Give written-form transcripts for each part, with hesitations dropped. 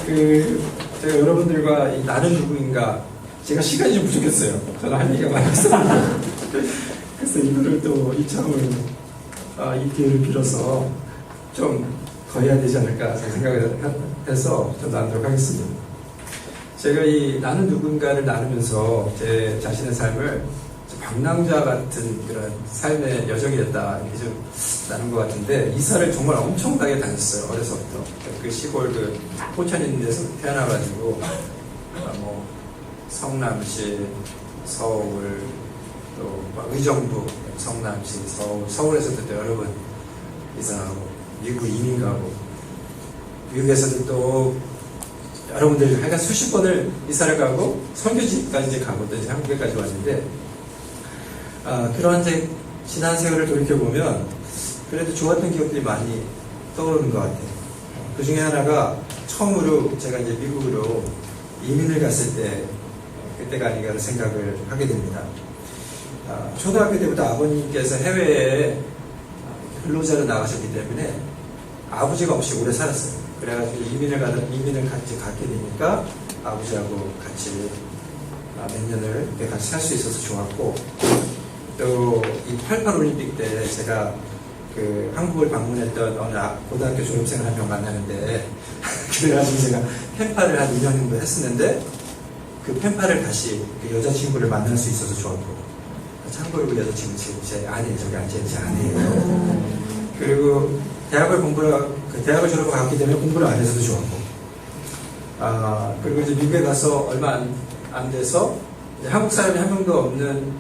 제가 여러분들과 나는 누구인가, 제가 시간이 좀 부족했어요. 저는 할 얘기가 많았습니다. 그래서 이거를 또 이참을, 이 기회를 빌어서 좀 더 해야 되지 않을까 생각을 해서 좀 나누도록 하겠습니다. 제가 이 나는 누군가를 나누면서 제 자신의 삶을 방랑자 같은 그런 삶의 여정이었다, 이렇게 좀 나눈 것 같은데, 이사를 정말 엄청나게 다녔어요. 어려서부터. 그 시골 포천 있는 데서 태어나가지고, 성남시, 서울, 또 의정부, 성남시, 서울에서도 또 여러 번 이사하고, 미국 이민 가고, 미국에서도 또 여러분들 하여간 수십 번을 이사를 가고, 선교지까지 이제 가고, 또 이제 한국에까지 왔는데, 그런 이제 지난 세월을 돌이켜보면 그래도 좋았던 기억들이 많이 떠오르는 것 같아요. 그 중에 하나가 처음으로 제가 이제 미국으로 이민을 갔을 때, 그때가 아닌가 생각을 하게 됩니다. 초등학교 때부터 아버님께서 해외에 근로자로 나가셨기 때문에 아버지가 없이 오래 살았어요. 그래가지고 이민을 같이 갖게 되니까 아버지하고 같이 몇 년을 같이 살 수 있어서 좋았고, 또 이 88 올림픽 때 제가 한국을 방문했던 어느 고등학교 졸업생을 한 명 만나는데, 그래가지고 제가 펜팔을 한 2년 정도 했었는데, 그 펜팔을 다시 그 여자친구를 만날 수 있어서 좋았고, 참고로 그 여자친구 지금 제 아내예요. 저기 앉아있는 제 아내예요. 그리고 대학을 졸업하고 갔기 때문에 공부를 안 해서도 좋았고, 그리고 이제 미국에 가서 얼마 안 돼서 한국 사람이 한 명도 없는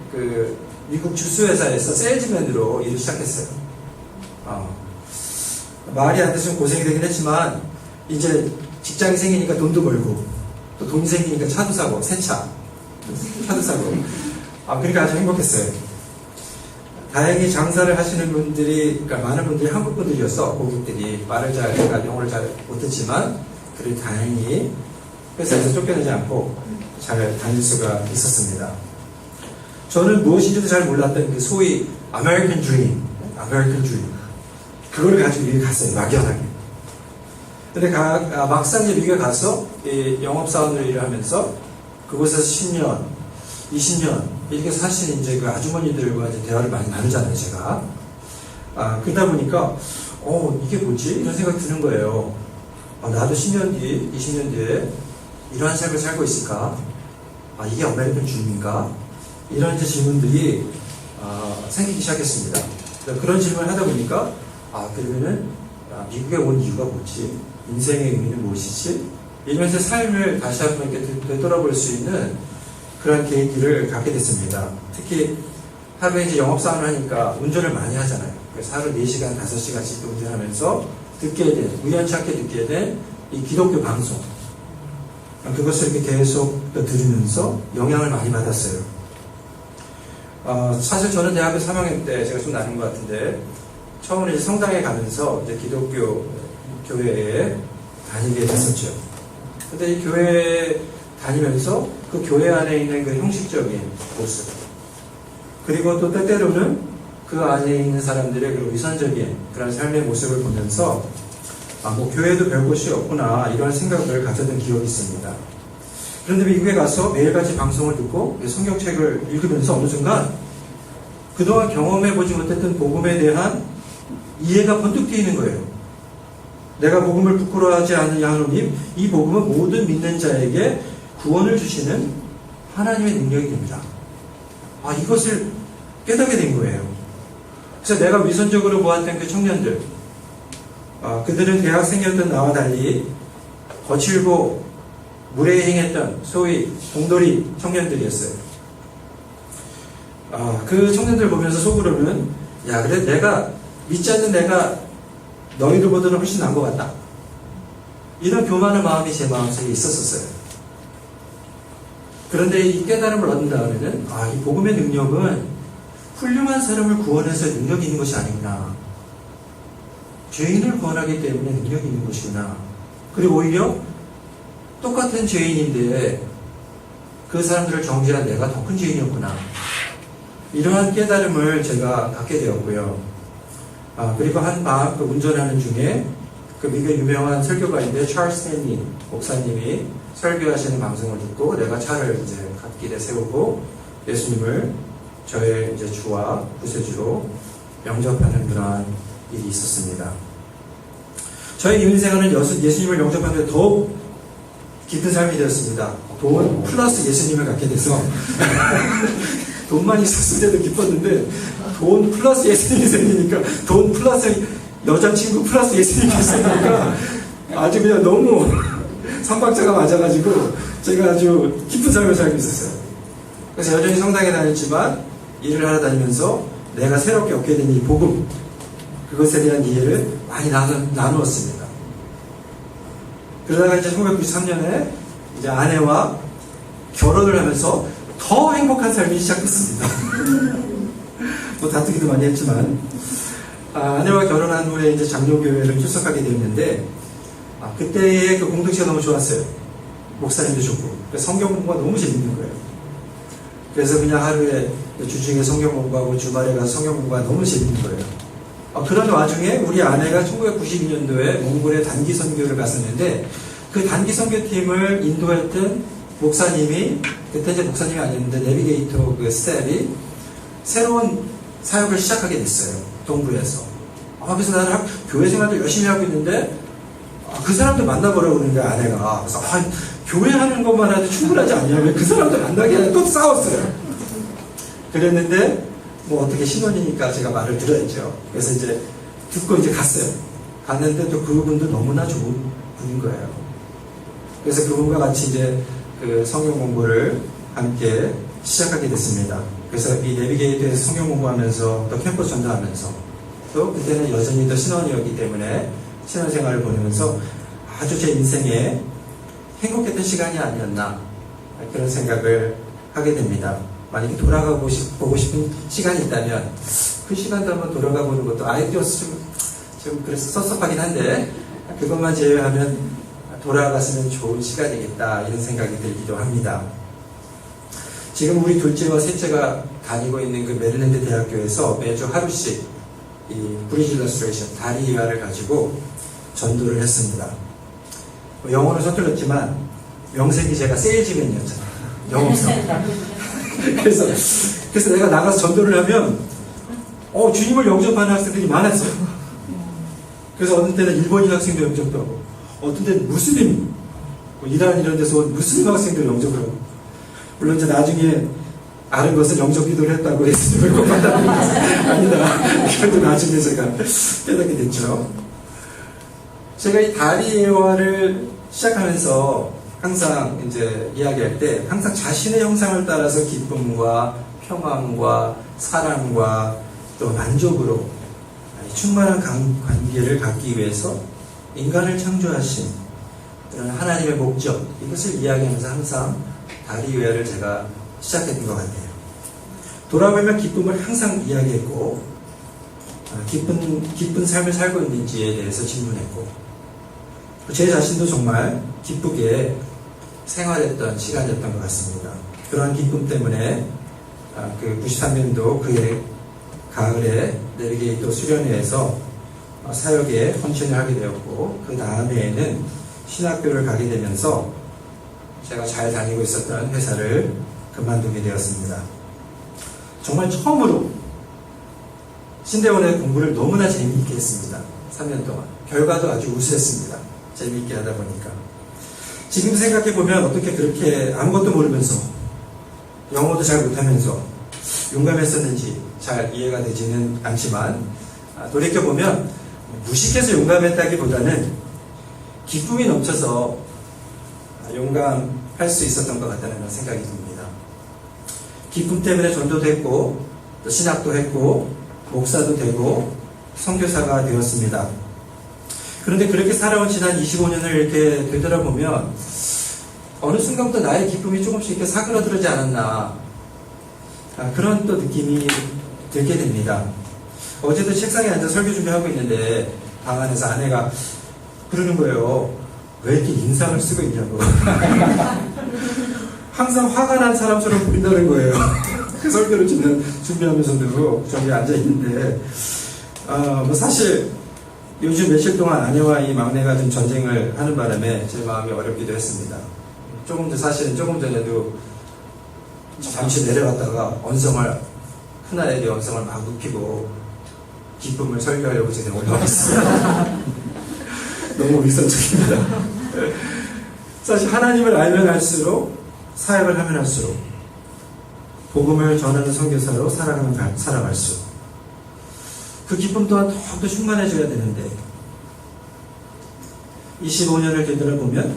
미국 주스회사에서 세일즈맨으로 일을 시작했어요. 말이 안 돼서 좀 고생이 되긴 했지만, 이제 직장이 생기니까 돈도 벌고, 또 돈이 생기니까 차도 사고, 새 차도 사고. 그러니까 아주 행복했어요. 다행히 장사를 하시는 분들이, 그러니까 많은 분들이 한국 분들이었어. 고객들이 말을 영어를 잘 못했지만, 그래도 다행히 회사에서 쫓겨나지 않고 잘 다닐 수가 있었습니다. 저는 무엇인지도 잘 몰랐던 소위 American Dream. 그거를 가지고 미국에 갔어요. 막연하게. 근데 막상 이제 미국에 가서 영업사원으로 일을 하면서 그곳에서 10년, 20년 이렇게 사실 이제 그 아주머니들과 이제 대화를 많이 나누잖아요, 제가. 그러다 보니까 이게 뭐지? 이런 생각이 드는 거예요. 나도 10년 뒤, 20년 뒤에 이러한 삶을 살고 있을까? 이게 아메리칸 dream인가? 이런 이제 질문들이 생기기 시작했습니다. 그런 질문을 하다 보니까 그러면은 미국에 온 이유가 뭐지? 인생의 의미는 무엇이지? 이러면서 삶을 다시 한번 이렇게 되돌아볼 수 있는 그런 계기를 갖게 됐습니다. 특히 하루에 이제 영업사원을 하니까 운전을 많이 하잖아요. 그래서 하루 4시간, 5시간씩 운전하면서 우연치 않게 듣게 된 이 기독교 방송. 그것을 이렇게 계속 들으면서 영향을 많이 받았어요. 사실 저는 대학교 3학년 때 제가 좀 나눈 것 같은데, 처음으로 이제 성당에 가면서 이제 기독교 교회에 다니게 됐었죠. 근데 이 교회에 다니면서 그 교회 안에 있는 그 형식적인 모습, 그리고 또 때때로는 그 안에 있는 사람들의 그 위선적인 그런 삶의 모습을 보면서 교회도 별 곳이 없구나, 이런 생각을 가졌던 기억이 있습니다. 그런데 미국에 가서 매일같이 방송을 듣고 성경책을 읽으면서 어느 순간 그동안 경험해보지 못했던 복음에 대한 이해가 번뜩 트이는 거예요. 내가 복음을 부끄러워하지 않는 하나님, 이 복음은 모든 믿는 자에게 구원을 주시는 하나님의 능력이 됩니다. 이것을 깨닫게 된 거예요. 그래서 내가 위선적으로 보았던 그 청년들, 그들은 대학생이었던 나와 달리 거칠고 무례행했던 소위 동돌이 청년들이었어요. 그 청년들 보면서 속으로는, 그래 내가 믿지 않는 내가 너희들보다는 훨씬 나은 것 같다, 이런 교만한 마음이 제 마음속에 있었어요. 그런데 이 깨달음을 얻은 다음에는 이 복음의 능력은 훌륭한 사람을 구원해서 능력이 있는 것이 아니구나, 죄인을 구원하기 때문에 능력이 있는 것이구나. 그리고 오히려 똑같은 죄인인데 그 사람들을 정죄한 내가 더 큰 죄인이었구나, 이러한 깨달음을 제가 갖게 되었고요. 그리고 한 밤 운전하는 중에 그 미국의 유명한 설교가인데 찰스 스탠리 목사님이 설교하시는 방송을 듣고 내가 차를 이제 갓길에 세우고 예수님을 저의 이제 주와 구세주로 영접하는 그러한 일이 있었습니다. 저의 인생은 예수님을 영접하는데 더욱 깊은 삶이 되었습니다. 돈 플러스 예수님을 갖게 돼서 돈만 있었을 때도 기뻤는데 돈 플러스 예수님이 생기니까 돈 플러스 여자친구 플러스 예수님이 있으니까 아주 그냥 너무 삼박자가 맞아가지고 제가 아주 깊은 삶을 살고 있었어요. 그래서 여전히 성당에 다녔지만 일을 하러 다니면서 내가 새롭게 얻게 된 이 복음, 그것에 대한 이해를 많이 나누었습니다. 그러다가 이제 1993년에 이제 아내와 결혼을 하면서 더 행복한 삶이 시작됐습니다. 뭐 다투기도 많이 했지만, 아내와 결혼한 후에 이제 장로교회를 출석하게 되었는데, 그때의 그 공동체가 너무 좋았어요. 목사님도 좋고, 성경 공부가 너무 재밌는 거예요. 그래서 그냥 하루에 주중에 성경 공부하고 주말에 가서 성경 공부가 너무 재밌는 거예요. 그런 와중에 우리 아내가 1992년도에 몽골에 단기 선교를 갔었는데 그 단기 선교팀을 인도했던 목사님이, 그때 이제 목사님이 아니었는데 내비게이터 그 스텝이 새로운 사역을 시작하게 됐어요. 동부에서. 그래서 나는 교회 생활도 열심히 하고 있는데 그 사람도 만나보라고 그러는 거야, 아내가. 그래서 교회 하는 것만 해도 충분하지 않냐면 그 사람도 만나게 하면 또 싸웠어요. 그랬는데 뭐 어떻게 신혼이니까 제가 말을 들어야죠. 그래서 이제 듣고 이제 갔어요. 갔는데 또 그분도 너무나 좋은 분인 거예요. 그래서 그분과 같이 이제 그 성경 공부를 함께 시작하게 됐습니다. 그래서 이 내비게이터에서 성경 공부하면서 또 캠퍼스 전도하면서 또 그때는 여전히 또 신혼이었기 때문에 신혼생활을 보내면서 아주 제 인생에 행복했던 시간이 아니었나 그런 생각을 하게 됩니다. 만약에 보고 싶은 시간이 있다면 그 시간도 한번 돌아가 보는 것도 아이디어스 좀 그래서 섭섭하긴 한데 그것만 제외하면 돌아갔으면 좋은 시간이겠다 이런 생각이 들기도 합니다. 지금 우리 둘째와 셋째가 다니고 있는 그 메릴랜드 대학교에서 매주 하루씩 이 브리지 일러스트레이션 다리 이화를 가지고 전도를 했습니다. 영어는 서툴렀지만 명색이 제가 세일즈맨이었잖아요. 영업사. 그래서 내가 나가서 전도를 하면 주님을 영접하는 학생들이 많았어요. 그래서 어느 때는 일본인 학생도 영접도 하고 어떤 때는 무슬림, 이란 이런 데서 온 무슬림 학생들 영접을 하고, 물론 이제 나중에 아는 것은 영접 기도를 했다고 예수님을 꼭 받아들인 것은 아니다. 그래도 나중에 제가 깨닫게 됐죠. 제가 이 다리예화를 시작하면서 항상 이제 이야기할 때 항상 자신의 형상을 따라서 기쁨과 평안과 사랑과 또 만족으로 충만한 관계를 갖기 위해서 인간을 창조하신 그런 하나님의 목적, 이것을 이야기하면서 항상 다리예화를 제가 시작했던 것 같아요. 돌아보면 기쁨을 항상 이야기했고 기쁜 삶을 살고 있는지에 대해서 질문했고 제 자신도 정말 기쁘게 생활했던 시간이었던 것 같습니다. 그러한 기쁨 때문에 그 93년도 그해 가을에 내비게이터 수련회에서 사역에 헌신을 하게 되었고 그 다음에는 신학교를 가게 되면서 제가 잘 다니고 있었던 회사를 그만두게 되었습니다. 정말 처음으로 신대원의 공부를 너무나 재미있게 했습니다. 3년 동안. 결과도 아주 우수했습니다. 재미있게 하다 보니까. 지금 생각해보면 어떻게 그렇게 아무것도 모르면서 영어도 잘 못하면서 용감했었는지 잘 이해가 되지는 않지만 돌이켜보면 무식해서 용감했다기보다는 기쁨이 넘쳐서 용감할 수 있었던 것 같다는 생각이 듭니다. 기쁨 때문에 전도도 했고 또 신학도 했고 목사도 되고 선교사가 되었습니다. 그런데 그렇게 살아온 지난 25년을 이렇게 되돌아보면 어느 순간부터 나의 기쁨이 조금씩 이렇게 사그라들지 않았나 그런 또 느낌이 들게 됩니다. 어제도 책상에 앉아 설교 준비하고 있는데 방 안에서 아내가 그러는 거예요. 왜 이렇게 인상을 쓰고 있냐고. 항상 화가 난 사람처럼 보인다는 거예요. 그 설교를 준비하면서도 저기 앉아 있는데 뭐 사실 요즘 며칠 동안 아내와 이 막내가 좀 전쟁을 하는 바람에 제 마음이 어렵기도 했습니다. 사실은 조금 전에도 잠시 내려갔다가 큰아이에게 언성을 막 눕히고 기쁨을 설교하려고 제가 올라왔어요. 너무 위선적입니다. 사실 하나님을 알면 알수록, 사역을 하면 할수록, 복음을 전하는 선교사로 살아갈수록 그 기쁨 또한 더욱더 충만해져야 되는데 25년을 되돌아보면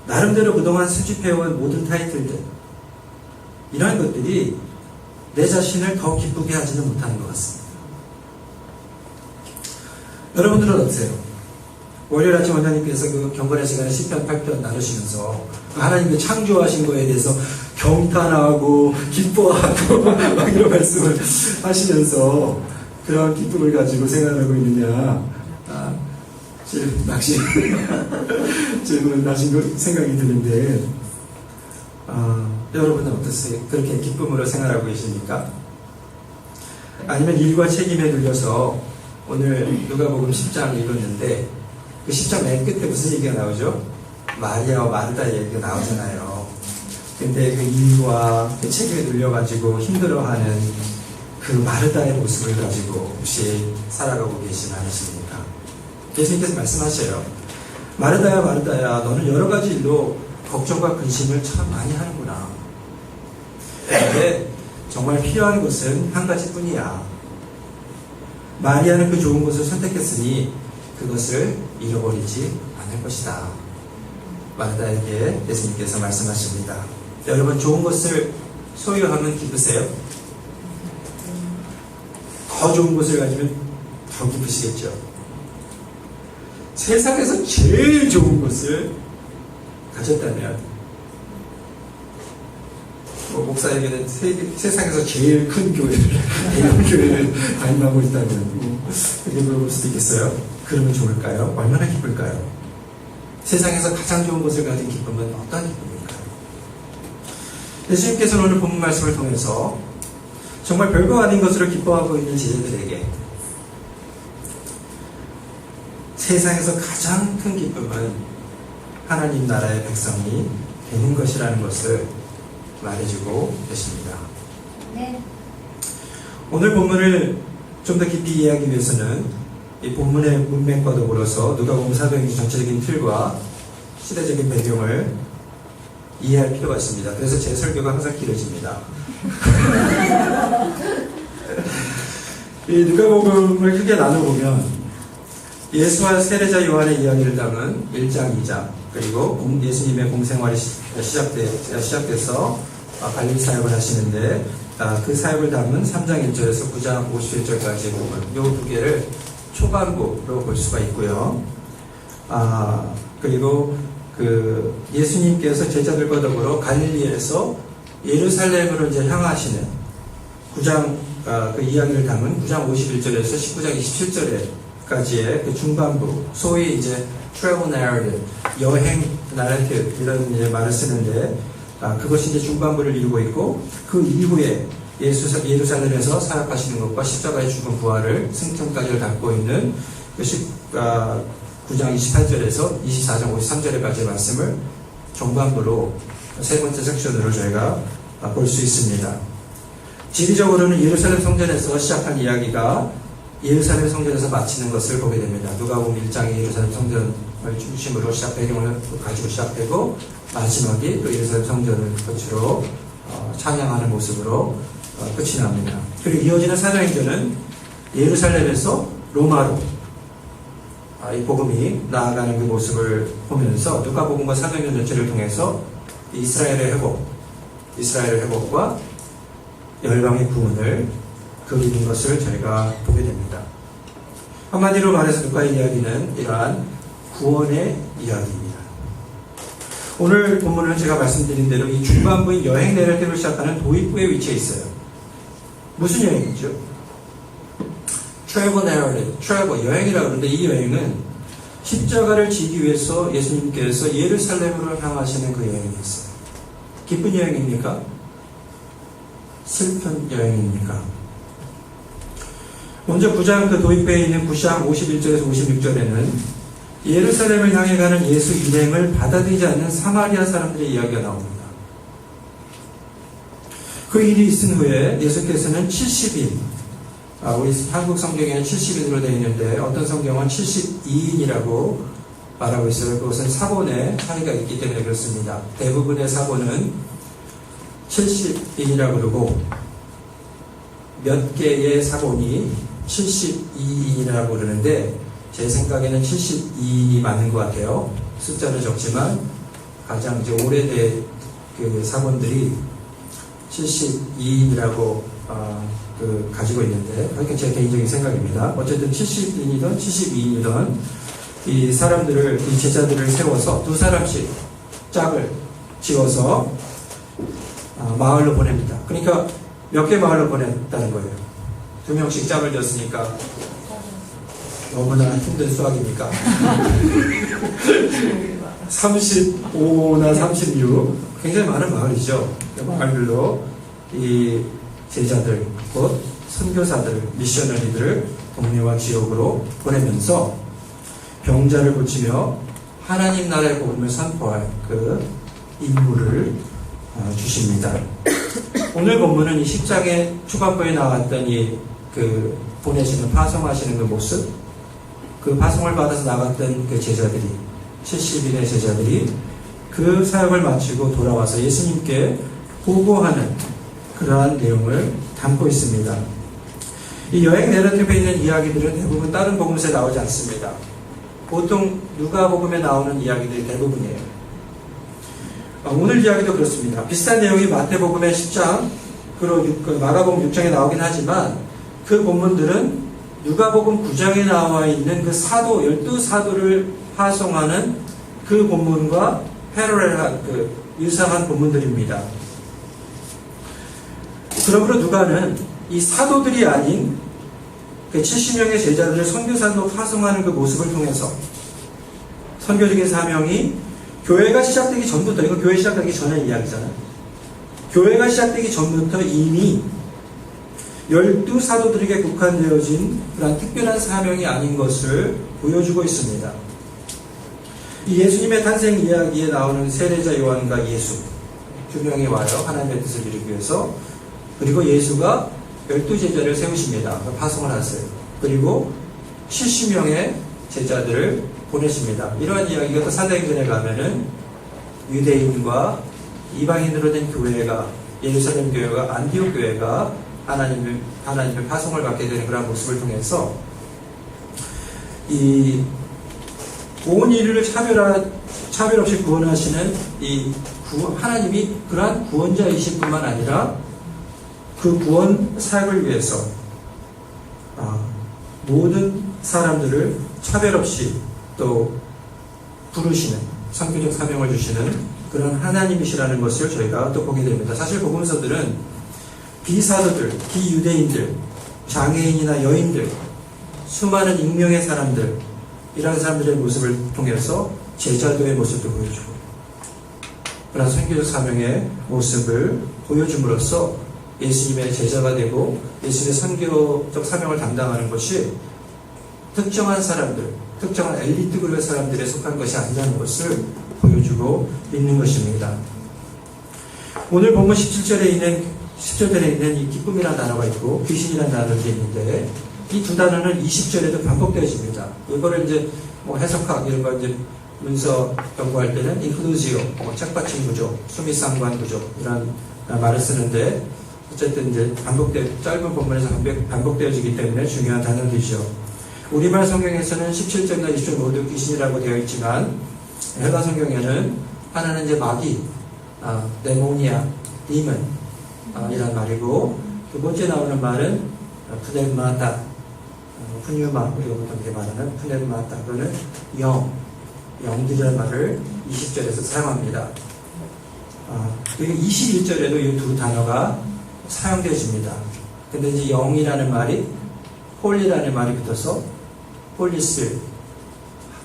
나름대로 그동안 수집해온 모든 타이틀들, 이러한 것들이 내 자신을 더 기쁘게 하지는 못하는 것 같습니다. 여러분들은 어떠세요? 월요일 아침 원장님께서 그 경건의 시간에 10편 8편 나누시면서 하나님의 창조하신 거에 대해서 경탄하고 기뻐하고 막 이런 말씀을 하시면서 그런 기쁨을 가지고 생활하고 있느냐, 질문하신 거 생각이 드는데, 여러분은 어떠세요? 그렇게 기쁨으로 생활하고 계십니까? 아니면 일과 책임에 눌려서 오늘 누가복음 10장 읽었는데 그 10장 맨 끝에 무슨 얘기가 나오죠? 마리아와 마르다 얘기가 나오잖아요. 근데 그 일과 그 책임에 눌려가지고 힘들어하는 그 마르다의 모습을 가지고 혹시 살아가고 계시지 않으십니까? 예수님께서 말씀하셔요. 마르다야 마르다야, 너는 여러 가지 일로 걱정과 근심을 참 많이 하는구나. 근데 정말 필요한 것은 한 가지뿐이야. 마리아는 그 좋은 것을 선택했으니 그것을 잃어버리지 않을 것이다. 마르다에게 예수님께서 말씀하십니다. 여러분, 좋은 것을 소유하면 기쁘세요? 더 좋은 것을 가지면 더 기쁘시겠죠? 세상에서 제일 좋은 것을 가졌다면, 목사에게는 세상에서 제일 큰 대형 교회를 다임하고 있다면 그렇게 물어볼 수도 있겠어요. 그러면 좋을까요? 얼마나 기쁠까요? 세상에서 가장 좋은 것을 가진 기쁨은 어떤 기쁨일까요? 예수님께서는 오늘 본문 말씀을 통해서 정말 별거 아닌 것으로 기뻐하고 있는 제자들에게 세상에서 가장 큰 기쁨은 하나님 나라의 백성이 되는 것이라는 것을 말해주고 계십니다. 네. 오늘 본문을 좀 더 깊이 이해하기 위해서는 이 본문의 문맥과 더불어서 누가복음 사도행전 전체적인 틀과 시대적인 배경을 이해할 필요가 있습니다. 그래서 제 설교가 항상 길어집니다. 이 누가복음을 크게 나눠보면 예수와 세례자 요한의 이야기를 담은 1장, 2장, 그리고 예수님의 공생활이 시작돼서 갈릴리 사역을 하시는데 그 사역을 담은 3장 1절에서 9장 51절까지의 부분, 이 두 개를 초반부로 볼 수가 있고요. 그리고 그 예수님께서 제자들과 더불어 갈릴리에서 예루살렘으로 이제 향하시는 9장 그 이야기를 담은 9장 51절에서 19장 27절까지의 그 중반부, 소위 이제 travel narrative, 여행 나레티브 이런 이제 말을 쓰는데 그것이 이제 중반부를 이루고 있고, 그 이후에 예루살렘에서 사역하시는 것과 십자가의 죽음 부활을 승천까지를 담고 있는 그 9장 28절에서 24장 53절까지의 말씀을 중반부로 세 번째 섹션으로 저희가 볼 수 있습니다. 지리적으로는 예루살렘 성전에서 시작한 이야기가 예루살렘 성전에서 마치는 것을 보게 됩니다. 누가복음 1장이 예루살렘 성전을 중심으로 배경을 가지고 시작되고, 마지막이 그 예루살렘 성전을 끝으로 찬양하는 모습으로 끝이 납니다. 그리고 이어지는 사도행전은 예루살렘에서 로마로 이 복음이 나아가는 그 모습을 보면서 누가복음과 사도행전 전체를 통해서 이스라엘의 회복과 열방의 구원을 그리는 것을 저희가 보게 됩니다. 한마디로 말해서 누가의 이야기는 이러한 구원의 이야기입니다. 오늘 본문은 제가 말씀드린 대로 이 중반부인 여행 내레티브를 시작하는 도입부에 위치해 있어요. 무슨 여행이죠? travel narrative, travel, 여행이라고 그러는데 이 여행은 십자가를 지기 위해서 예수님께서 예루살렘으로 향하시는 그 여행이었어요. 기쁜 여행입니까? 슬픈 여행입니까? 먼저 9장 그 도입부에 있는 9장 51절에서 56절에는 예루살렘을 향해 가는 예수 일행을 받아들이지 않는 사마리아 사람들의 이야기가 나옵니다. 그 일이 있은 후에 예수께서는 70인, 우리 한국 성경에는 70인으로 되어 있는데 어떤 성경은 72인이라고 말하고 있어요. 그것은 사본의 차이가 있기 때문에 그렇습니다. 대부분의 사본은 70인이라고 그러고 몇 개의 사본이 72인이라고 그러는데 제 생각에는 72인이 맞는 것 같아요. 숫자는 적지만 가장 이제 오래된 그 사본들이 72인이라고 가지고 있는데 그게 제 개인적인 생각입니다. 어쨌든 70인이든 72인이든 이 사람들을, 이 제자들을 세워서 두 사람씩 짝을 지어서 마을로 보냅니다. 그러니까 몇 개 마을로 보냈다는 거예요. 두 명씩 짝을 지었으니까 너무나 힘든 수학이니까 35나 36 굉장히 많은 마을이죠. 그 마을들로 이 제자들, 곧 선교사들, 미셔너리들을 동네와 지역으로 보내면서 병자를 고치며 하나님 나라의 복음을 선포할 그 임무를 주십니다. 오늘 본문은 이 10장의 초반부에 나왔던 그 보내시는, 파송하시는 그 모습, 그 파송을 받아서 나갔던 그 제자들이, 70인의 제자들이 그 사역을 마치고 돌아와서 예수님께 보고하는 그러한 내용을 담고 있습니다. 이 여행 내러티브에 있는 이야기들은 대부분 다른 복음서에 나오지 않습니다. 보통 누가복음에 나오는 이야기들이 대부분이에요. 오늘 이야기도 그렇습니다. 비슷한 내용이 마태복음의 10장, 그리고 마가복음 6장에 나오긴 하지만 그 본문들은 누가복음 9장에 나와 있는 그 사도, 12사도를 파송하는 그 본문과 패러렐한, 유사한 본문들입니다. 그러므로 누가는 이 사도들이 아닌 그 70명의 제자들을 선교사로 파송하는 그 모습을 통해서 선교적인 사명이 교회가 시작되기 전부터, 이거 교회 시작되기 전의 이야기잖아요. 교회가 시작되기 전부터 이미 12사도들에게 국한되어진 그런 특별한 사명이 아닌 것을 보여주고 있습니다. 이 예수님의 탄생 이야기에 나오는 세례자 요한과 예수 두 명이 와요. 하나님의 뜻을 이루기 위해서. 그리고 예수가 12제자를 세우십니다. 파송을 하세요. 그리고 70명의 제자들을 보내십니다. 이러한 이야기가 또 사도행전에 가면은 유대인과 이방인으로 된 교회가, 예루살렘 교회가, 안디옥 교회가 하나님의 파송을 받게 되는 그런 모습을 통해서 이 온 인류를 차별 없이 구원하시는 하나님이 그러한 구원자이실 뿐만 아니라 그 구원 사역을 위해서 모든 사람들을 차별 없이 또 부르시는, 선교적 사명을 주시는 그런 하나님이시라는 것을 저희가 또 보게 됩니다. 사실 복음서들은 비사도들, 비유대인들, 장애인이나 여인들, 수많은 익명의 사람들, 이런 사람들의 모습을 통해서 제자도의 모습도 보여주고 그런 선교적 사명의 모습을 보여줌으로써 예수님의 제자가 되고 예수님의 선교적 사명을 담당하는 것이 특정한 사람들, 특정한 엘리트 그룹의 사람들에 속한 것이 아니라는 것을 보여주고 있는 것입니다. 오늘 본문 17절에 있는 이 기쁨이라는 단어가 있고 귀신이라는 단어가 있는데 이 두 단어는 20절에도 반복되어집니다. 이거를 이제 해석학 이런 거 이제 문서 연구할 때는 인클루지오, 책받침 구조, 수미상관 구조 이런 말을 쓰는데 어쨌든 이제 짧은 본문에서 반복되어지기 때문에 중요한 단어들이죠. 우리말 성경에서는 17절이나 20절 모두 귀신이라고 되어 있지만 헬라 성경에는 하나는 이제 마귀, 데모니아, 디먼 이란 말이고 두 번째 나오는 말은 푸네마타, 푸뉴마, 우리가 보통 이렇게 말하는 푸네마타, 그거는 영들이라는 말을 20절에서 사용합니다. 그리고 21절에도 이 두 단어가 사용되어집니다. 근데 이제 영이라는 말이 홀리라는 말이 붙어서 홀리스피릿,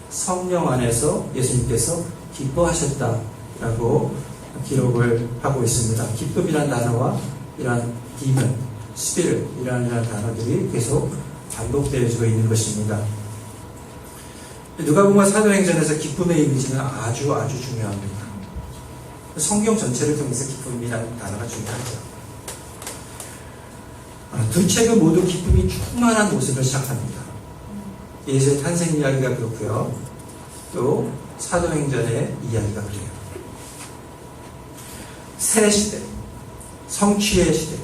성령 안에서 예수님께서 기뻐하셨다라고 기록을 하고 있습니다. 기쁨이라는 단어와 이러한 디먼, 스피릿이라는 단어들이 계속 반복되어지고 있는 것입니다. 누가복음과 사도행전에서 기쁨의 이미지는 아주 중요합니다. 성경 전체를 통해서 기쁨이라는 단어가 중요하죠. 두 책은 모두 기쁨이 충만한 모습을 시작합니다. 예수의 탄생 이야기가 그렇고요. 또 사도행전의 이야기가 그래요. 새 시대, 성취의 시대,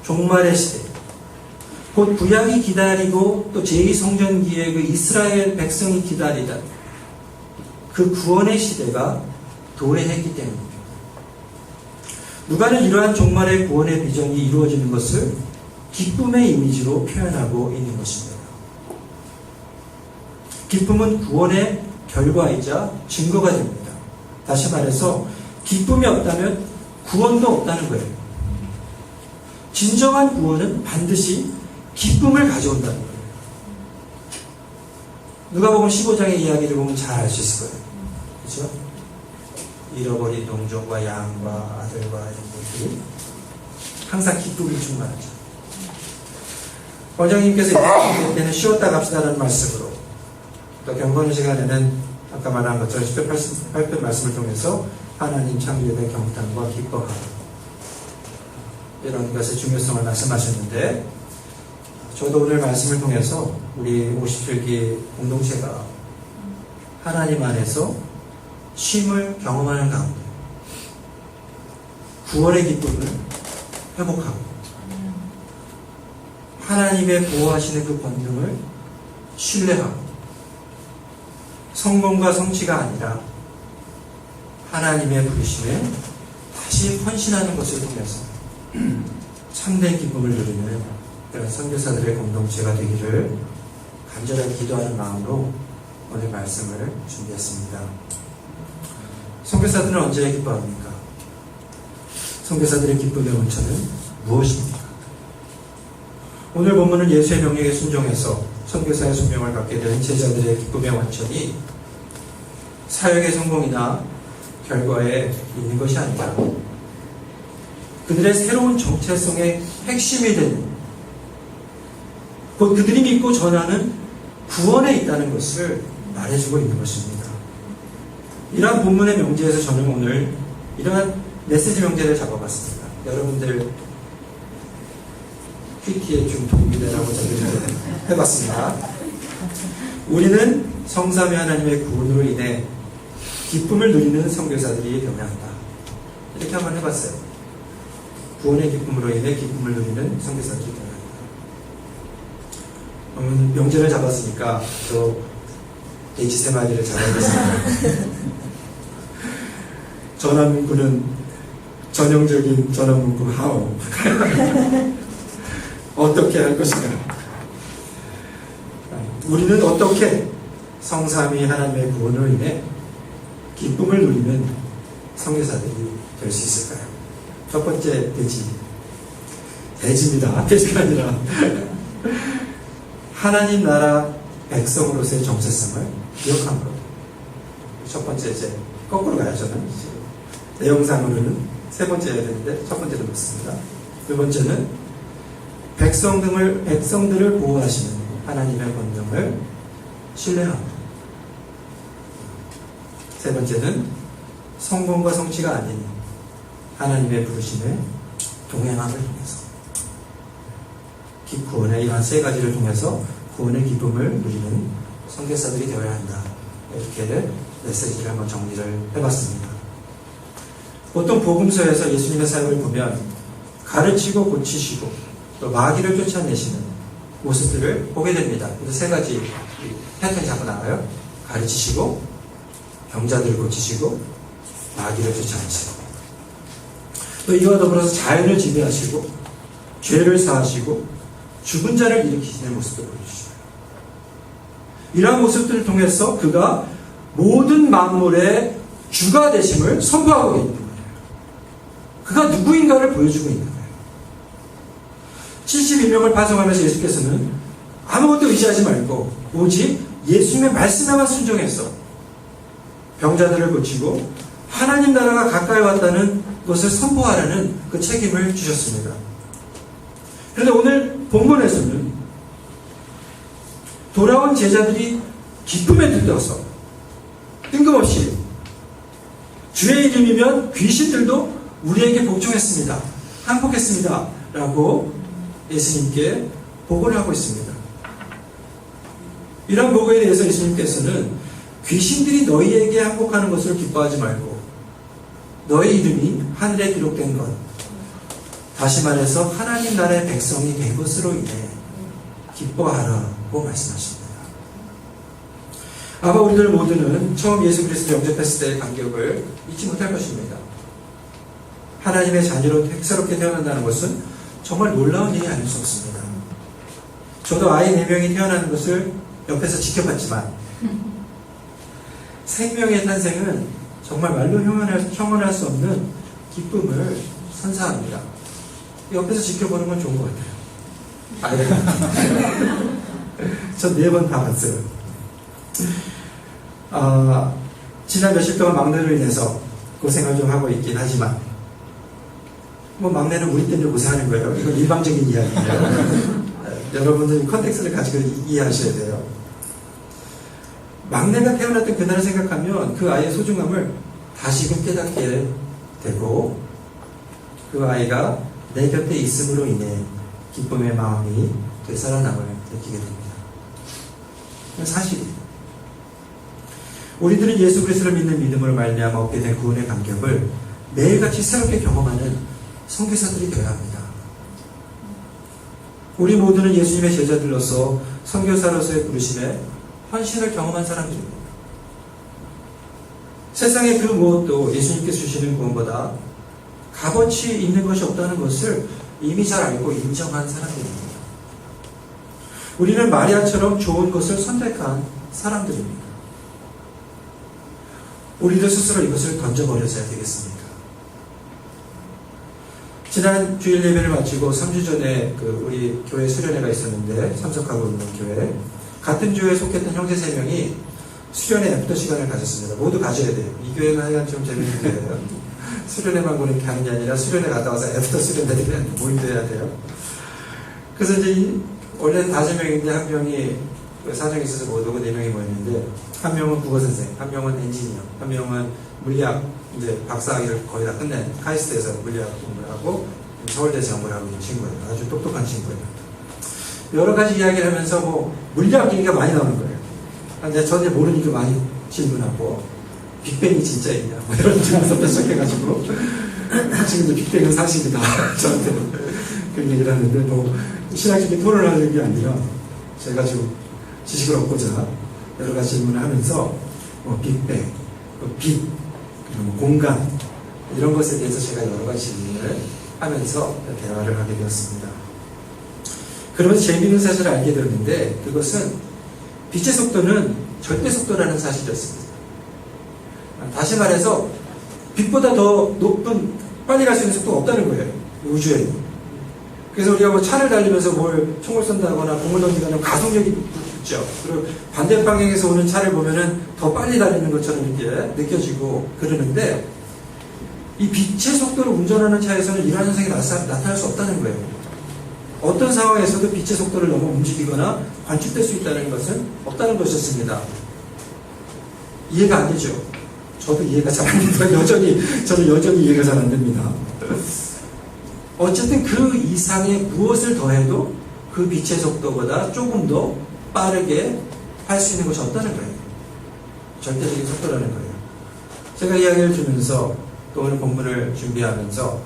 종말의 시대, 곧 구약이 기다리고 또 제2성전기에 그 이스라엘 백성이 기다리던 그 구원의 시대가 도래했기 때문입니다. 누가는 이러한 종말의 구원의 비전이 이루어지는 것을 기쁨의 이미지로 표현하고 있는 것입니다. 기쁨은 구원의 결과이자 증거가 됩니다. 다시 말해서 기쁨이 없다면 구원도 없다는 거예요. 진정한 구원은 반드시 기쁨을 가져온다는 거예요. 누가복음 15장의 이야기를 보면 잘 알 수 있을 거예요. 그렇죠? 잃어버린 농종과 양과 아들과 이런 것들이 항상 기쁨이 충만하죠. 원장님께서 때는 쉬었다 갑시다라는 말씀으로, 또 경건의 시간에는 아까 말한 것처럼 18편 말씀을 통해서 하나님 창조에 대한 경탄과 기뻐하고 이런 것의 중요성을 말씀하셨는데, 저도 오늘 말씀을 통해서 우리 50줄기 공동체가 하나님 안에서 쉼을 경험하는 가운데 구원의 기쁨을 회복하고 하나님의 보호하시는 그 권능을 신뢰하고 성공과 성취가 아니라 하나님의 부르심에 다시 헌신하는 것을 통해서 참된 기쁨을 누리는 그런 선교사들의 공동체가 되기를 간절하게 기도하는 마음으로 오늘 말씀을 준비했습니다. 선교사들은 언제 기뻐합니까? 선교사들의 기쁨의 원천은 무엇입니까? 오늘 본문은 예수의 명령에 순종해서 선교사의 소명을 갖게 된 제자들의 기쁨의 원천이 사역의 성공이나 결과에 있는 것이 아니라 그들의 새로운 정체성의 핵심이 되는, 곧 그들이 믿고 전하는 구원에 있다는 것을 말해주고 있는 것입니다. 이러한 본문의 명제에서 저는 오늘 이러한 메시지 명제를 잡아봤습니다. 여러분들 PT에 좀 도움이 되라고 저는 해봤습니다. 우리는 성삼위 하나님의 구원으로 인해 기쁨을 누리는 선교사들이 되어야한다. 이렇게 한번 해봤어요. 구원의 기쁨으로 인해 기쁨을 누리는 선교사들이 되어야한다. 명제를 잡았으니까 또 돼지 3마리를 잡아야겠습니다. 전환문구는 전형적인 전환문구 how 어떻게 할 것인가. 우리는 어떻게 성삼위 하나님의 구원으로 인해 기쁨을 누리는 선교사들이 될 수 있을까요? 첫 번째 돼지입니다. 돼지가 아니라 하나님 나라 백성으로서의 정체성을 기억함으로. 첫 번째 이제 거꾸로 가요. 저는 내용상으로는 세 번째 해야 되는데 첫 번째로 놓습니다. 두 번째는 백성들을 보호하시는 하나님의 권능을 신뢰합니다. 세 번째는 성공과 성취가 아닌 하나님의 부르심에 동행함을 통해서 구원의 이러한 세 가지를 통해서 구원의 기쁨을 누리는 선교사들이 되어야 한다. 이렇게 메시지를 한번 정리를 해봤습니다. 보통 복음서에서 예수님의 사역을 보면 가르치고 고치시고 또 마귀를 쫓아내시는 모습들을 보게 됩니다. 그래서 세 가지 패턴이 자꾸 나와요. 가르치시고 병자들을 고치시고 마귀를 쫓아내시고 또 이와 더불어서 자연을 지배하시고 죄를 사하시고 죽은 자를 일으키시는 모습을 보여주시죠. 이러한 모습들을 통해서 그가 모든 만물의 주가 되심을 선포하고 있는 거예요. 그가 누구인가를 보여주고 있는 거예요. 72명을 파송하면서 예수께서는 아무것도 의지하지 말고 오직 예수님의 말씀에만 순종해서 병자들을 고치고 하나님 나라가 가까이 왔다는 것을 선포하라는 그 책임을 주셨습니다. 그런데 오늘 본문에서는 돌아온 제자들이 기쁨에 들떠서 뜬금없이 주의 이름이면 귀신들도 우리에게 복종했습니다. 항복했습니다. 라고 예수님께 보고를 하고 있습니다. 이런 보고에 대해서 예수님께서는 귀신들이 너희에게 항복하는 것을 기뻐하지 말고 너희 이름이 하늘에 기록된 것, 다시 말해서 하나님 나라의 백성이 된 것으로 인해 기뻐하라고 말씀하십니다. 아마 우리들 모두는 처음 예수 그리스도 영접했을 때의 감격을 잊지 못할 것입니다. 하나님의 자녀로 새롭게 태어난다는 것은 정말 놀라운 일이 아닐 수 없습니다. 저도 아이 4명이 태어나는 것을 옆에서 지켜봤지만 생명의 탄생은 정말 말로 형언할 수 없는 기쁨을 선사합니다. 옆에서 지켜보는 건 좋은 것 같아요. 전 4번 다 봤어요. 지난 며칠 동안 막내로 인해서 고생을 좀 하고 있긴 하지만 뭐 막내는 우리 때문에 고생하는 거예요. 이건 일방적인 이야기예요. 여러분들 컨텍스트를 가지고 이해하셔야 돼요. 막내가 태어났던 그날을 생각하면 그 아이의 소중함을 다시금 깨닫게 되고 그 아이가 내 곁에 있음으로 인해 기쁨의 마음이 되살아남을 느끼게 됩니다. 사실이에요. 우리들은 예수 그리스도를 믿는 믿음으로 말미암아 얻게 된 구원의 감격을 매일같이 새롭게 경험하는 선교사들이 되어야 합니다. 우리 모두는 예수님의 제자들로서 선교사로서의 부르심에 헌신을 경험한 사람들입니다. 세상의 그 무엇도 예수님께서 주시는 구원보다 값어치 있는 것이 없다는 것을 이미 잘 알고 인정한 사람들입니다. 우리는 마리아처럼 좋은 것을 선택한 사람들입니다. 우리도 스스로 이것을 던져버려서야 되겠습니까? 지난 주일 예배를 마치고 3주 전에 우리 교회 수련회가 있었는데 참석하고 있는 교회 같은 교회에 속했던 형제 3명이 수련회 애프터 시간을 가졌습니다. 모두 가셔야 돼요. 이 교회는 하여간 좀 재밌는 교회예요. 수련회만 보는 게 하는 게 아니라 수련회 갔다 와서 애프터 수련회들이 모임도 해야 돼요. 그래서 이제 원래는 5명인데 한 명이 사정이 있어서 못 오고 4명이 모였는데 한 명은 국어선생, 한 명은 엔지니어, 한 명은 물리학 이제 박사학위를 거의 다 끝낸 카이스트에서 물리학 공부를 하고 서울대에서 연구를 하고 있는 친구예요. 아주 똑똑한 친구예요. 여러 가지 이야기를 하면서 뭐 물리학 얘기가 많이 나오는 거예요. 근데 전혀 모르니까 많이 질문하고 빅뱅이 진짜 있냐 뭐 이런 질문부터 시작해가지고 지금도 빅뱅은 사실이다 저한테 그런 얘기를 하는데 뭐 신학적인 토론을 하는 게 아니라 제가 좀 지식을 얻고자 여러 가지 질문을 하면서 뭐 빅뱅, 빛, 그리고 공간 이런 것에 대해서 제가 여러 가지 질문을 하면서 대화를 하게 되었습니다. 그러면서 재미있는 사실을 알게 되었는데 그것은 빛의 속도는 절대 속도라는 사실이었습니다. 다시 말해서 빛보다 더 높은 빨리 갈 수 있는 속도가 없다는 거예요. 우주에는. 그래서 우리가 뭐 차를 달리면서 총을 쏜다거나 공을 던지거나 가속력이 붙죠. 그리고 반대 방향에서 오는 차를 보면은 더 빨리 달리는 것처럼 이렇게 느껴지고 그러는데 이 빛의 속도로 운전하는 차에서는 이러한 현상이 나타날 수 없다는 거예요. 어떤 상황에서도 빛의 속도를 넘어 움직이거나 관측될 수 있다는 것은 없다는 것이었습니다. 이해가 안 되죠? 저도 이해가 잘 안 됩니다. 저는 여전히 이해가 잘 안 됩니다. 어쨌든 그 이상의 무엇을 더해도 그 빛의 속도보다 조금 더 빠르게 할 수 있는 것이 없다는 거예요. 절대적인 속도라는 거예요. 제가 이야기를 주면서 또 오늘 본문을 준비하면서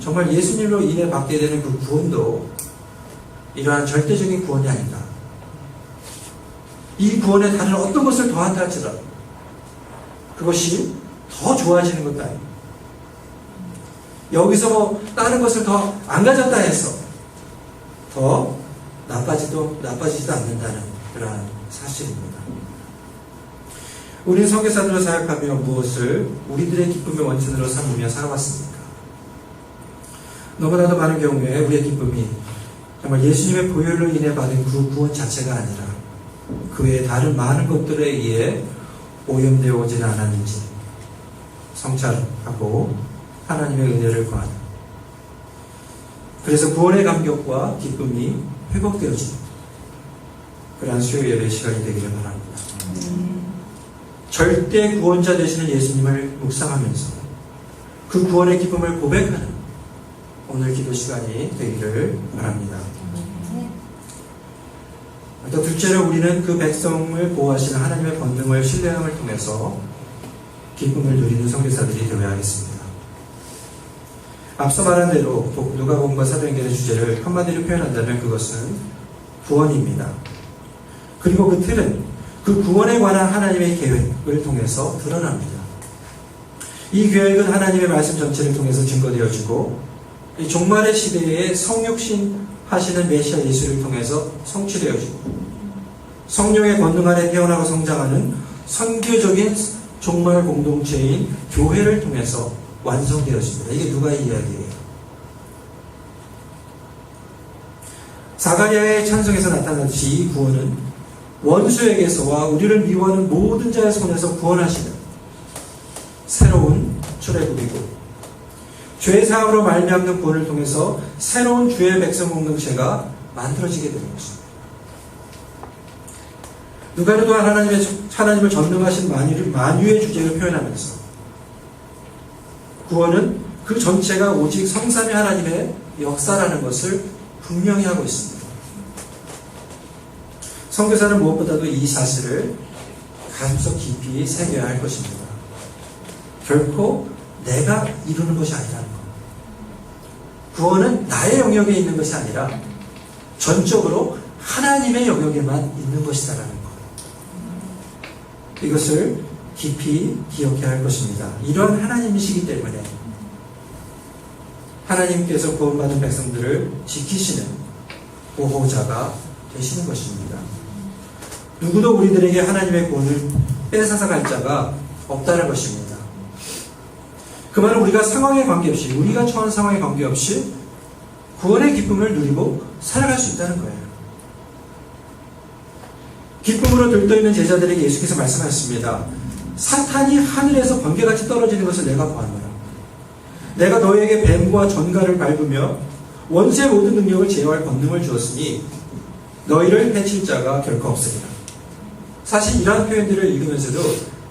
정말 예수님으로 인해 받게 되는 그 구원도 이러한 절대적인 구원이 아닌가. 이 구원에 다른 어떤 것을 더한다 할지라도 그것이 더 좋아지는 것도 아니고 여기서 뭐 다른 것을 더 안 가졌다 해서 더 나빠지지도 않는다는 그러한 사실입니다. 우리는 선교사들로 사역하며 무엇을 우리들의 기쁨의 원천으로 삼으며 살아왔습니까? 너무나도 많은 경우에 우리의 기쁨이 정말 예수님의 보혈로 인해 받은 그 구원 자체가 아니라 그 외에 다른 것들에 의해 오염되어 오지는 않았는지 성찰하고 하나님의 은혜를 구하는 그래서 구원의 감격과 기쁨이 회복되어지는 그러한 수요 예배 시간이 되기를 바랍니다. 절대 구원자 되시는 예수님을 묵상하면서 그 구원의 기쁨을 고백하는 오늘 기도 시간이 되기를 바랍니다. 또 둘째로 우리는 그 백성을 보호하시는 하나님의 권능을 신뢰함을 통해서 기쁨을 누리는 선교사들이 되어야 하겠습니다. 앞서 말한 대로 누가복음과 사도행전의 주제를 한마디로 표현한다면 그것은 구원입니다. 그리고 그 틀은 그 구원에 관한 하나님의 계획을 통해서 드러납니다. 이 계획은 하나님의 말씀 전체를 통해서 증거되어지고 이 종말의 시대에 성육신 하시는 메시아 예수를 통해서 성취되어지고 성령의 권능 아래 태어나고 성장하는 선교적인 종말 공동체인 교회를 통해서 완성되어집니다. 이게 누가의 이야기예요. 사가랴의 찬송에서 나타났듯이 이 구원은 원수에게서와 우리를 미워하는 모든 자의 손에서 구원하시는 새로운 출애굽이고 죄 사함으로 말미암는 구원을 통해서 새로운 주의 백성 공동체가 만들어지게 되는 것입니다. 누가는 또한 하나님을 전능하신 만유의 주제로 표현하면서 구원은 그 전체가 오직 성삼위 하나님의 역사라는 것을 분명히 하고 있습니다. 선교사는 무엇보다도 이 사실을 가슴속 깊이 새겨야 할 것입니다. 결코 내가 이루는 것이 아니라는 것. 구원은 나의 영역에 있는 것이 아니라 전적으로 하나님의 영역에만 있는 것이다라는 것. 이것을 깊이 기억해야 할 것입니다. 이런 하나님이시기 때문에 하나님께서 구원받은 백성들을 지키시는 보호자가 되시는 것입니다. 누구도 우리들에게 하나님의 구원을 뺏어서 갈 자가 없다는 것입니다. 그 말은 우리가 상황에 관계없이, 우리가 처한 상황에 관계없이 구원의 기쁨을 누리고 살아갈 수 있다는 거예요. 기쁨으로 들떠있는 제자들에게 예수께서 말씀하셨습니다. 사탄이 하늘에서 번개같이 떨어지는 것을 내가 보았노라. 내가 너에게 뱀과 전갈을 밟으며 원수의 모든 능력을 제어할 권능을 주었으니 너희를 해칠 자가 결코 없으리라. 사실 이러한 표현들을 읽으면서도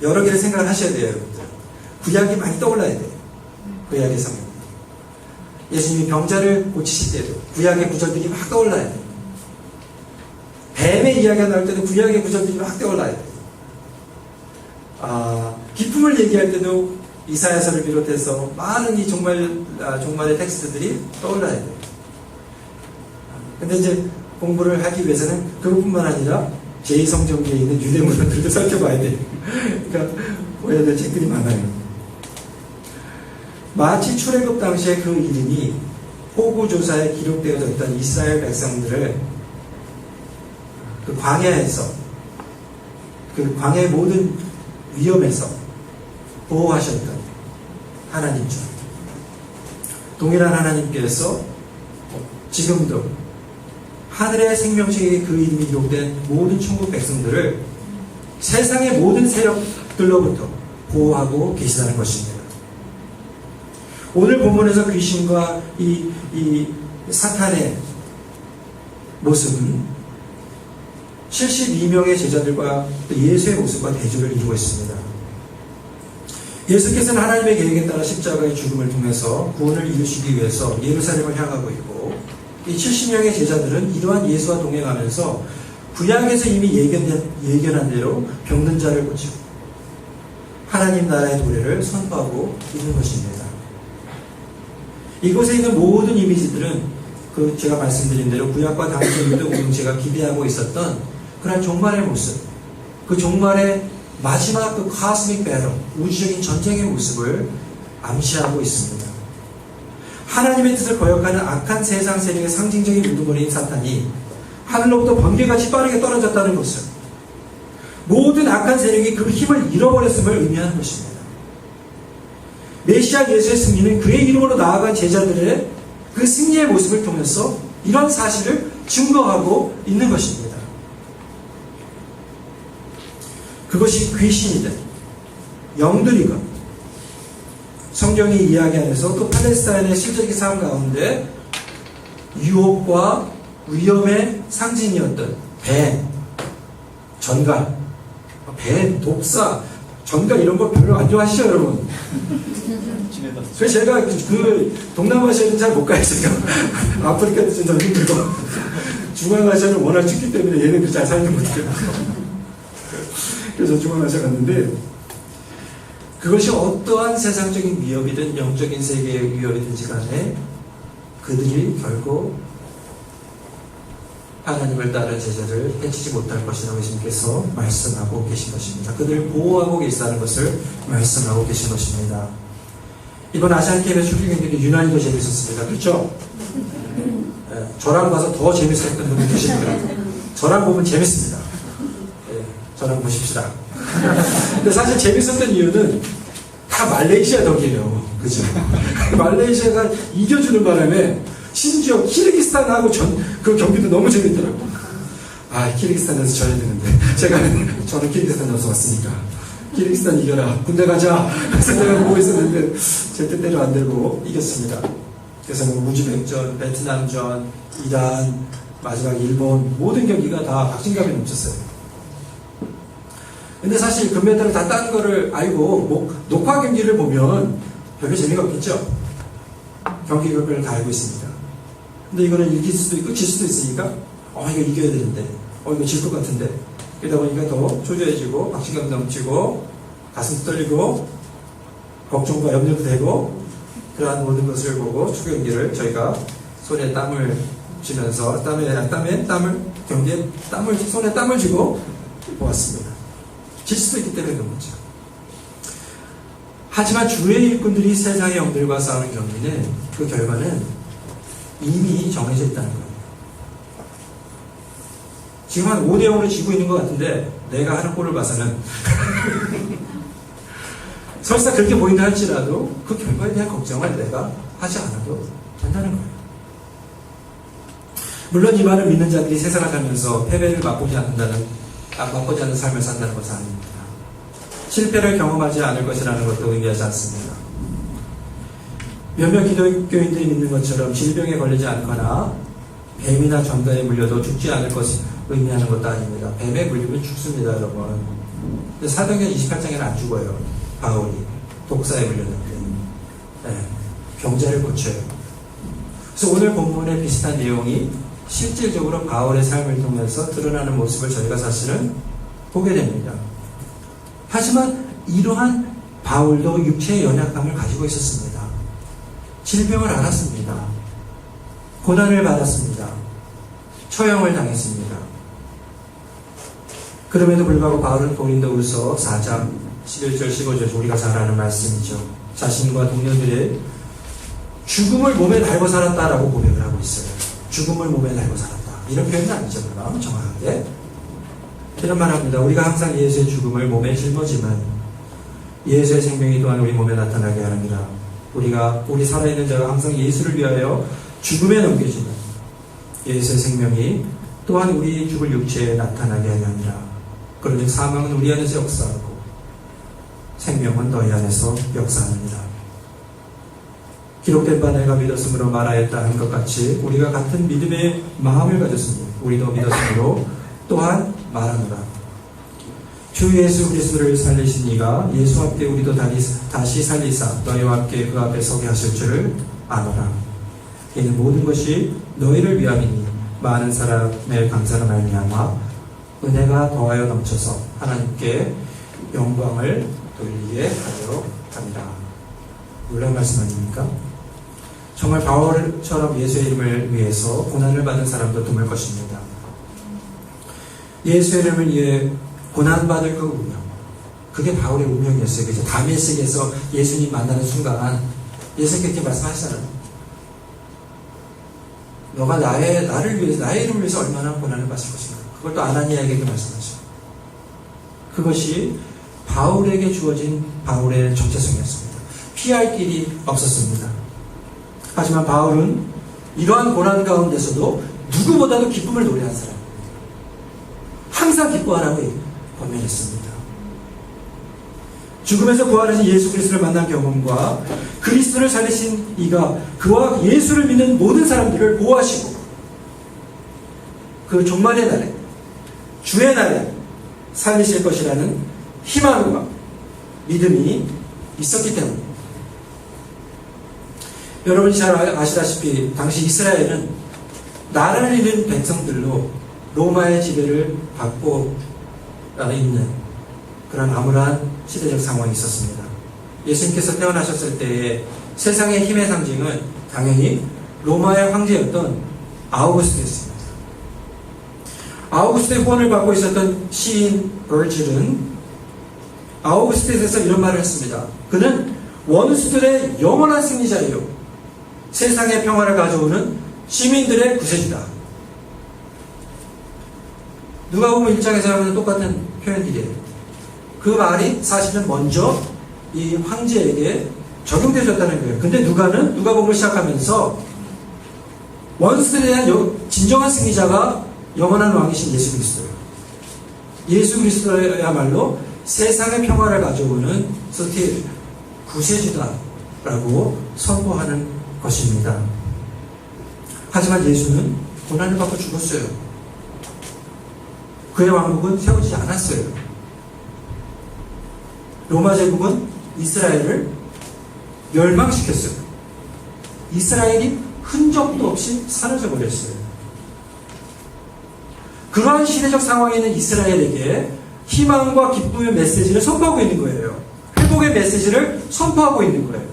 여러 개를 생각을 하셔야 돼요, 여러분들. 구약이 많이 떠올라야 돼요. 구약의 성경. 예수님이 병자를 고치실 때도 구약의 구절들이 막 떠올라야 돼요. 뱀의 이야기가 나올 때도 구약의 구절들이 막 떠올라야 돼요. 기쁨을 얘기할 때도 이사야서를 비롯해서 많은 이 종말의 텍스트들이 떠올라야 돼요. 근데 이제 공부를 하기 위해서는 그것뿐만 아니라 제2성경기에 있는 유대문헌들도 살펴봐야 돼요. 그러니까 보여야 될 책들이 많아요. 마치 출애굽 당시에 그 이름이 호구조사에 기록되어져 있던 이스라엘 백성들을 그 광야에서, 그 광야의 모든 위험에서 보호하셨던 하나님처럼 동일한 하나님께서 지금도 하늘의 생명책에 그 이름이 기록된 모든 천국 백성들을 세상의 모든 세력들로부터 보호하고 계시다는 것입니다. 오늘 본문에서 귀신과 이 사탄의 모습은 72명의 제자들과 예수의 모습과 대조를 이루고 있습니다. 예수께서는 하나님의 계획에 따라 십자가의 죽음을 통해서 구원을 이루시기 위해서 예루살렘을 향하고 있고 이 70명의 제자들은 이러한 예수와 동행하면서 구약에서 이미 예견한 대로 병든 자를 고치고 하나님 나라의 도래를 선포하고 있는 것입니다. 이곳에 있는 모든 이미지들은 제가 말씀드린 대로 구약과 당시 유대 공동체가 기대하고 있었던 그런 종말의 모습, 그 종말의 마지막 그 카스믹 배럴, 우주적인 전쟁의 모습을 암시하고 있습니다. 하나님의 뜻을 거역하는 악한 세상 세력의 상징적인 우두머리인 사탄이 하늘로부터 번개같이 빠르게 떨어졌다는 것은 모든 악한 세력이 그 힘을 잃어버렸음을 의미하는 것입니다. 메시아 예수의 승리는 그의 이름으로 나아간 제자들의 그 승리의 모습을 통해서 이런 사실을 증거하고 있는 것입니다. 그것이 귀신이든 영들이건 성경이 이야기하면서 또 팔레스타인의 실제적인 삶 가운데 유혹과 위험의 상징이었던 뱀, 전갈, 뱀, 독사, 전갈 이런 거 별로 안 좋아하시죠, 여러분? 그래서 제가 그 동남아시아는 잘 못 가요, 제가. 아프리카도 좀 더 힘들고. 중앙아시아는 워낙 춥기 때문에 얘네들 잘 살지 못해요. 그래서 중앙아시아 갔는데, 그것이 어떠한 세상적인 위협이든 영적인 세계의 위협이든지 간에 그들이 결국 하나님을 따른 제자를 해치지 못할 것이라고 예수님께서 말씀하고 계신 것입니다. 그들을 보호하고 계시다는 것을 말씀하고 계신 것입니다. 이번 아시안게임의 축구 경기도 유난히 더 재밌었습니다. 그렇죠? 네, 저랑 봐서 더 재밌었던 분들 계십니다. 저랑 보면 재밌습니다. 네, 저랑 보십시다. 근데 사실 재밌었던 이유는 다 말레이시아 덕이에요. 그죠? 말레이시아가 이겨주는 바람에 심지어 키르기스탄하고 그 경기도 너무 재밌더라고. 아, 키르기스탄에서 져야 되는데. 저는 키르기스탄에서 왔으니까. 키르기스탄 이겨라. 군대 가자. 그래서 내가 보고 있었는데, 제 뜻대로 안 되고 이겼습니다. 그래서 뭐 우즈벡전, 베트남전, 이란, 마지막 일본, 모든 경기가 다 박진감이 넘쳤어요. 근데 사실 금메달을 다 딴 거를 알고, 녹화 경기를 보면 별로 재미가 없겠죠? 경기 결과를 다 알고 있습니다. 근데 이거는 이길 수도 있고, 질 수도 있으니까, 이거 이겨야 되는데, 이거 질 것 같은데. 그러다 보니까 더 초조해지고, 박진감 넘치고, 가슴도 떨리고, 걱정과 염려도 되고, 그러한 모든 것을 보고, 축구 경기를 저희가 손에 땀을 쥐면서, 경기에 손에 땀을 쥐고 보았습니다. 질 수도 있기 때문에 그런 거죠. 하지만 주의 일꾼들이 세상의 영들과 싸우는 경기는 그 결과는 이미 정해져 있다는 거예요. 지금 한 5대0으로 지고 있는 것 같은데 내가 하는 골을 봐서는 설사 그렇게 보인다 할지라도 그 결과에 대한 걱정을 내가 하지 않아도 된다는 거예요. 물론 이 말을 믿는 자들이 세상을 살면서 패배를 맛보지 않는 삶을 산다는 것은 아닙니다. 실패를 경험하지 않을 것이라는 것도 의미하지 않습니다. 몇몇 기독교인들이 믿는 것처럼 질병에 걸리지 않거나 뱀이나 전가에 물려도 죽지 않을 것을 의미하는 것도 아닙니다. 뱀에 물리면 죽습니다, 여러분. 근데 사도행전 28장에는 안 죽어요. 바울이 독사에 물렸는데 병자를 고쳐요. 그래서 오늘 본문에 비슷한 내용이 실질적으로 바울의 삶을 통해서 드러나는 모습을 저희가 사실은 보게 됩니다. 하지만 이러한 바울도 육체의 연약함을 가지고 있었습니다. 질병을 앓았습니다. 고난을 받았습니다. 처형을 당했습니다. 그럼에도 불구하고 바울은 고린도후서 4장 11절 15절 우리가 잘 아는 말씀이죠. 자신과 동료들의 죽음을 몸에 달고 살았다라고 고백을 하고 있어요. 죽음을 몸에 달고 살았다. 이런 표현은 아니죠. 그러나 정확하게 이런 말 합니다. 우리가 항상 예수의 죽음을 몸에 짊어지면 예수의 생명이 또한 우리 몸에 나타나게 하느니라. 우리 살아있는 자가 항상 예수를 위하여 죽음에 넘겨지면 예수의 생명이 또한 우리 죽을 육체에 나타나게 하느니라. 그러니 사망은 우리 안에서 역사하고 생명은 너희 안에서 역사하느니라. 기록된 바 내가 믿었으므로 말하였다 한 것 같이 우리가 같은 믿음의 마음을 가졌으니 우리도 믿었으므로 또한 말하노라. 주 예수 그리스도를 살리신 이가 예수와 함께 우리도 다시 살리사 너희와 함께 그 앞에 서게 하실 줄을 아노라. 이는 모든 것이 너희를 위함이니 많은 사람의 감사로 말미암아 은혜가 더하여 넘쳐서 하나님께 영광을 돌리게 하도록 합니다. 놀라운 말씀 아닙니까? 정말 바울처럼 예수의 이름을 위해서 고난을 받은 사람도 드물 것입니다. 예수의 이름을 위해 고난받을 그 운명, 그게 바울의 운명이었어요. 그죠? 다메섹에서 예수님 만나는 순간 예수님께 이렇게 말씀하시잖아요. 너가 나를 위해서, 나의 이름을 위해서 얼마나 고난을 받을 것인가. 그걸 또 아나니아에게 말씀하죠. 그것이 바울에게 주어진 바울의 정체성이었습니다. 피할 길이 없었습니다. 하지만 바울은 이러한 고난 가운데서도 누구보다도 기쁨을 노래한 사람. 항상 기뻐하라고 권면했습니다. 죽음에서 부활하신 예수 그리스도를 만난 경험과 그리스도를 살리신 이가 그와 예수를 믿는 모든 사람들을 보호하시고 그 종말의 날에, 주의 날에 살리실 것이라는 희망과 믿음이 있었기 때문입니다. 여러분이 잘 아시다시피 당시 이스라엘은 나라를 잃은 백성들로 로마의 지배를 받고 있는 그런 암울한 시대적 상황이 있었습니다. 예수님께서 태어나셨을 때의 세상의 힘의 상징은 당연히 로마의 황제였던 아우구스트였습니다. 아우구스트의 후원을 받고 있었던 시인 버질은 아우구스트에 대해서 이런 말을 했습니다. 그는 원수들의 영원한 승리자이요 세상의 평화를 가져오는 시민들의 구세주다. 누가복음 1장에서 하는 똑같은 표현들이에요. 그 말이 사실은 먼저 이 황제에게 적용되어졌다는 거예요. 근데 누가복음을 시작하면서 원수들에 대한 진정한 승리자가 영원한 왕이신 예수 그리스도예요. 예수 그리스도야말로 세상의 평화를 가져오는 소티 구세주다라고 선포하는 것입니다. 하지만 예수는 고난을 받고 죽었어요. 그의 왕국은 세워지지 않았어요. 로마 제국은 이스라엘을 멸망시켰어요. 이스라엘이 흔적도 없이 사라져 버렸어요. 그러한 시대적 상황에 있는 이스라엘에게 희망과 기쁨의 메시지를 선포하고 있는 거예요. 회복의 메시지를 선포하고 있는 거예요.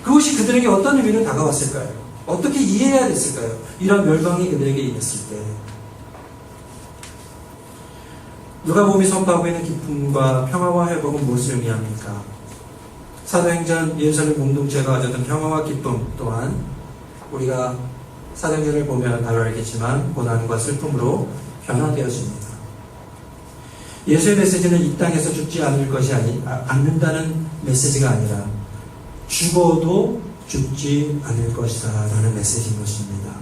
그것이 그들에게 어떤 의미로 다가왔을까요? 어떻게 이해해야 됐을까요? 이런 멸망이 그들에게 임했을 때 누가복음이 선포하고 있는 기쁨과 평화와 회복은 무엇을 의미합니까? 사도행전 예루살렘 공동체가 가졌던 평화와 기쁨 또한 우리가 사도행전을 보면 바로 알겠지만 고난과 슬픔으로 변화되어집니다. 예수의 메시지는 이 땅에서 죽지 않을 것이 않는다는 메시지가 아니라 죽어도 죽지 않을 것이다 라는 메시지인 것입니다.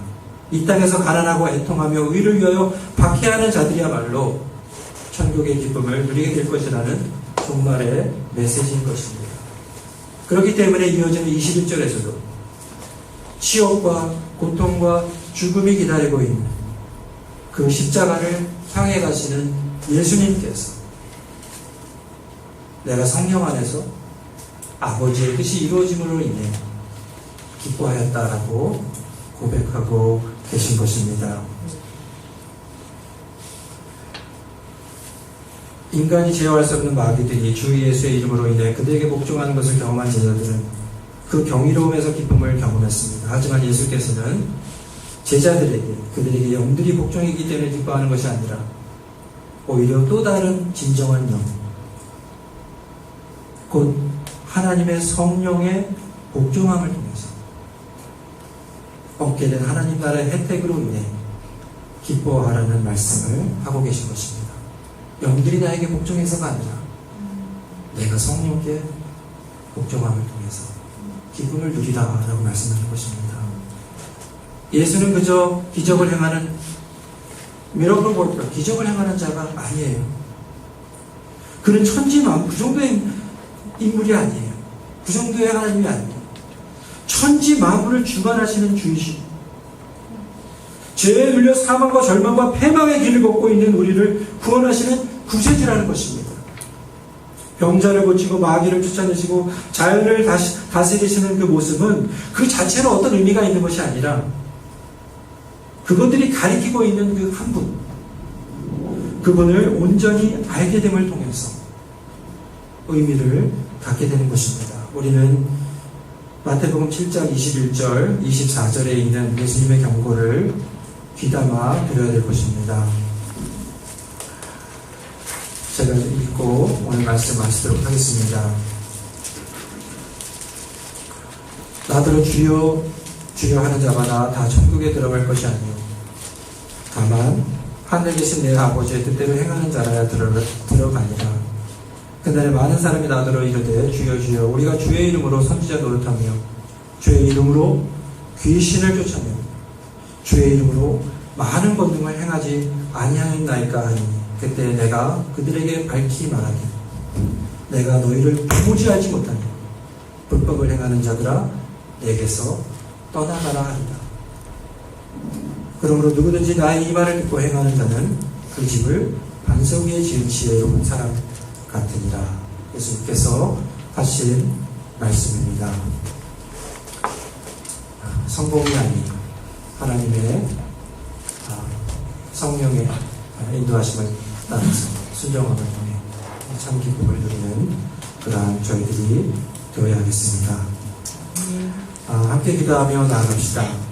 이 땅에서 가난하고 애통하며 의를 위하여 박해하는 자들이야말로 천국의 기쁨을 누리게 될 것이라는 종말의 메시지인 것입니다. 그렇기 때문에 이어지는 21절에서도 치욕과 고통과 죽음이 기다리고 있는 그 십자가를 향해 가시는 예수님께서 내가 성령 안에서 아버지의 뜻이 이루어짐으로 인해 기뻐하였다라고 고백하고 계신 것입니다. 인간이 제어할 수 없는 마귀들이 주 예수의 이름으로 인해 그들에게 복종하는 것을 경험한 제자들은 그 경이로움에서 기쁨을 경험했습니다. 하지만 예수께서는 제자들에게 그들에게 영들이 복종이기 때문에 기뻐하는 것이 아니라 오히려 또 다른 진정한 영, 곧 하나님의 성령의 복종함을 통해서 얻게 된 하나님 나라의 혜택으로 인해 기뻐하라는 말씀을 하고 계신 것입니다. 영들이 나에게 복종해서가 아니라 내가 성령께 복종함을 통해서 기쁨을 누리라라고 말씀하는 것입니다. 예수는 그저 기적을 행하는 미러클 워커, 기적을 행하는 자가 아니에요. 그는 천지만 그 정도의 인물이 아니에요. 그 정도의 하나님이 아니에요. 천지 만물을 주관하시는 주이시고 죄에 눌려 사망과 절망과 패망의 길을 걷고 있는 우리를 구원하시는 구세주라는 것입니다. 병자를 고치고 마귀를 쫓아내시고 자연을 다스리시는 그 모습은 그 자체로 어떤 의미가 있는 것이 아니라 그것들이 가리키고 있는 그 한 분, 그분을 온전히 알게 됨을 통해서 의미를 갖게 되는 것입니다. 우리는 마태복음 7장 21절, 24절에 있는 예수님의 경고를 귀담아 들어야 될 것입니다. 제가 읽고 오늘 말씀 마치도록 하겠습니다. 나더러 주여 주여 하는 자마다 다 천국에 들어갈 것이 아니요 다만 하늘에 계신 내 아버지의 뜻대로 행하는 자라야 들어가니라. 그날에 많은 사람이 나더러 이르되 주여 주여 우리가 주의 이름으로 선지자 노릇하며 주의 이름으로 귀신을 쫓아내며 주의 이름으로 많은 권능을 행하지 아니하였나이까 하니 그때 내가 그들에게 밝히 말하기 내가 너희를 도무지 알지 못하니 불법을 행하는 자들아 내게서 떠나가라 하리라. 그러므로 누구든지 나의 이 말을 듣고 행하는 자는 그 집을 반석에 지은 지혜로운 사람 같으니라. 예수님께서 하신 말씀입니다. 성공이 아닌 하나님의 성령의 인도하심을 따라서 순종함을 통해 참 기쁨을 누리는 그러한 저희들이 되어야겠습니다. 함께 기도하며 나아갑시다.